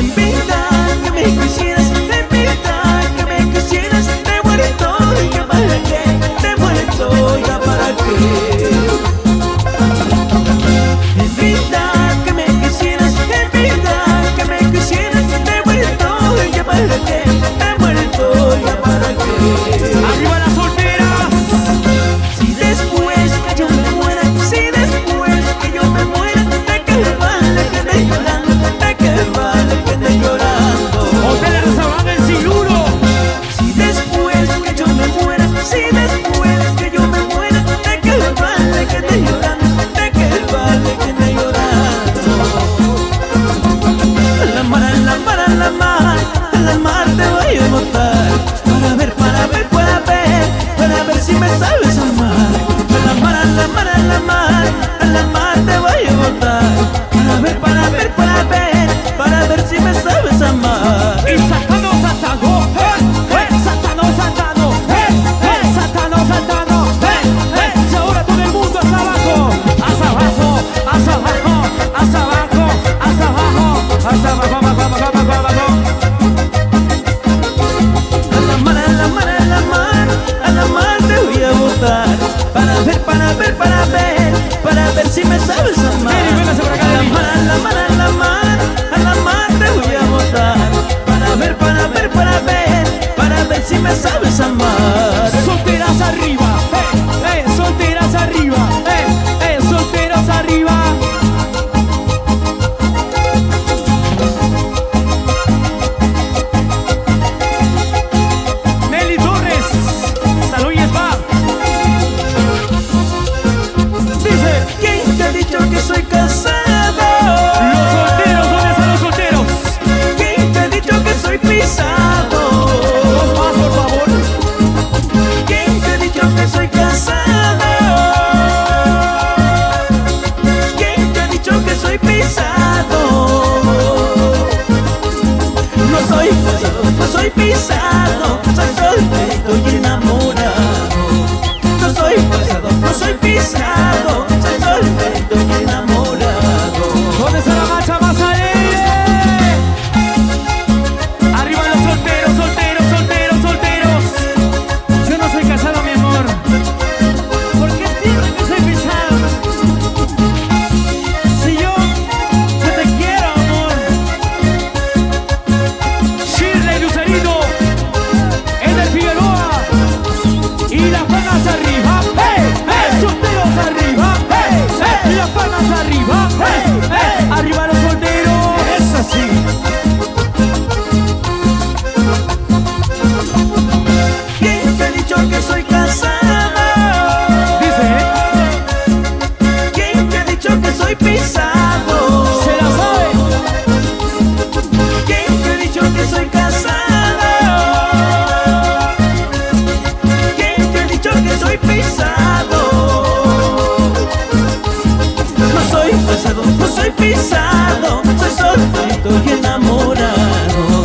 En vida que me quisieras, en vida que me quisieras, te muerto, ya para qué, te muerto, ya para qué. En vida que me quisieras, en vida que me quisieras, te muerto, ya para qué, te muerto, ya para qué. ¡Arriba las solteras! Si después que yo me muera, si después que yo me muera, ¿de qué vale que esté llorando? ¿De qué vale que esté llorando? ¡Hoteles de Sabana el Siluro! Si después que yo me muera, si después que yo me muera, ¿de qué vale que esté llorando? ¿De qué vale que esté llorando? A la mar, a la mar, a la mar, a la mar te voy a botar, para ver, para ver, para ver, para ver si me sabes amar. A la mar, a la mar, a la mar, a la mar te voy a botar, para ver, para ver, para ver, para ver si me sabes amar. ¡Y Satano, Satano! ¡Satano, Satano! ¡Satano, Satano! Y ahora todo el mundo hasta abajo, hasta abajo, hasta abajo, hasta abajo, hasta abajo, hasta abajo, abajo, abajo, abajo, abajo. A la mar, a la mar, a la mar, a la mar te voy a botar, para ver, para ver, para ver, para ver si me sabes amar. Véngase por acá, A la mar, a la mar, a la mar, a la mar te voy a botar, para ver, para ver, para ver, para ver si me sabes amar. Solteras arriba, solteras arriba, solteras arriba. Nelly Torres, salud y spa. Dice, ¿Quién te ha dicho que soy casado? los solteros, ¿dónde están los solteros? ¿Quién te ha dicho que soy pisado? Dos más, por favor. ¿Quién te ha dicho que soy casado? ¿Quién te ha dicho que soy pisado? No soy casado, no soy pisado, soy soltero y enamorado. No soy casado, no soy pisado, soy soltero y enamorado. ¿Dónde está la marcha más alegre? Arriba los solteros, solteros, solteros, solteros. Yo no soy casado, mi amor. ¿Por qué piensas que soy pisado? Si yo te quiero, amor. Shirley Lucerito, Eder Figueroa y las palmas arriba. Solteros arriba. Y las palmas arriba. Arriba los solteros. Es así. ¿Quién te ha dicho que soy casado? Dice, ¿Quién te ha dicho que soy pisado? se la sabe. ¿Quién te ha dicho que soy casado? ¿Quién te ha dicho que soy pisado? No soy casado, no soy pisado, soy soltero y enamorado.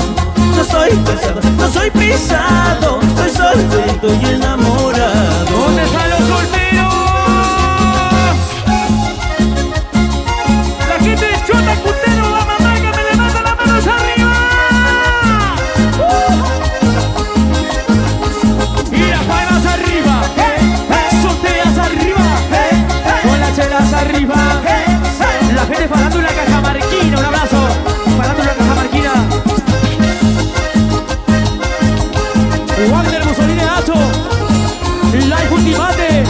No soy casado, no soy pisado, soy soltero y enamorado. ¿Dónde están los solteros? La gente de Chota, Cutero, la mamá que me levanta las manos arriba. Y las palmas arriba. Solteras arriba. Con las chelas arriba. La gente parando en la Cajamarquina. Un abrazo. Parando en la Cajamarquina. Wagner Mussolini Nacho. Life Ultimate.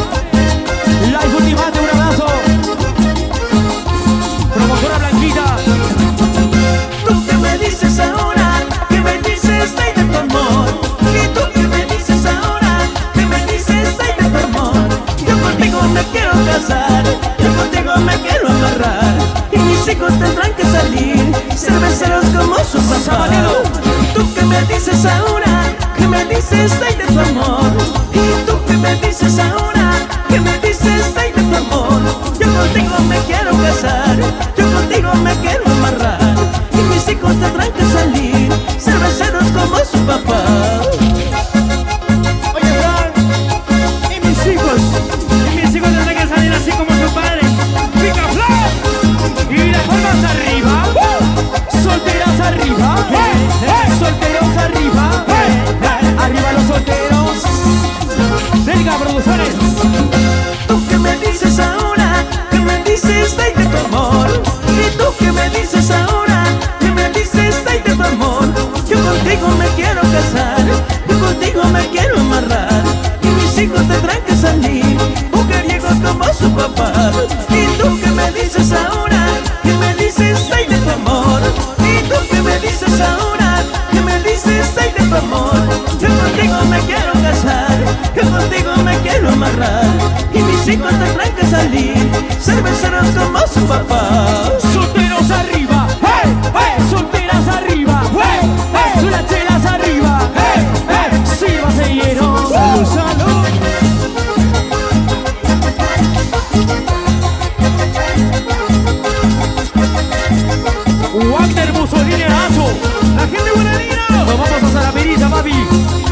Life Ultimate, un abrazo. Promotora Blanquita. Tú que me dices ahora, que me dices ay de tu amor. Y tú que me dices ahora, que me dices ay de tu amor. Yo contigo me quiero casar, yo contigo me quiero amarrar. Y mis hijos tendrán que salir cerveceros como su papá. Tú que me dices ahora, que me dices ay de tu amor. Y tú que me dices ahora, que me dices ay de tu amor. Yo contigo me quiero casar, yo contigo me quiero amarrar. Y mis hijos tendrán que salir cerveceros como su papá. Oye, Fran. Y mis hijos tendrán que salir así como su padre. ¡Pica Flan! Y las palmas arriba. Solteras arriba. contigo me quiero casar, que contigo me quiero amarrar, y mis hijos tendrán que salir cerveceros como su papá. Solteros arriba, hey, hey, solteras arriba, hey, hey, las chelas arriba, hey, hey, sírvase hielo. Salud, salud. Wander Mussolini Arazo, la gente buena línea. Nos vamos a hacer la perilla, papi.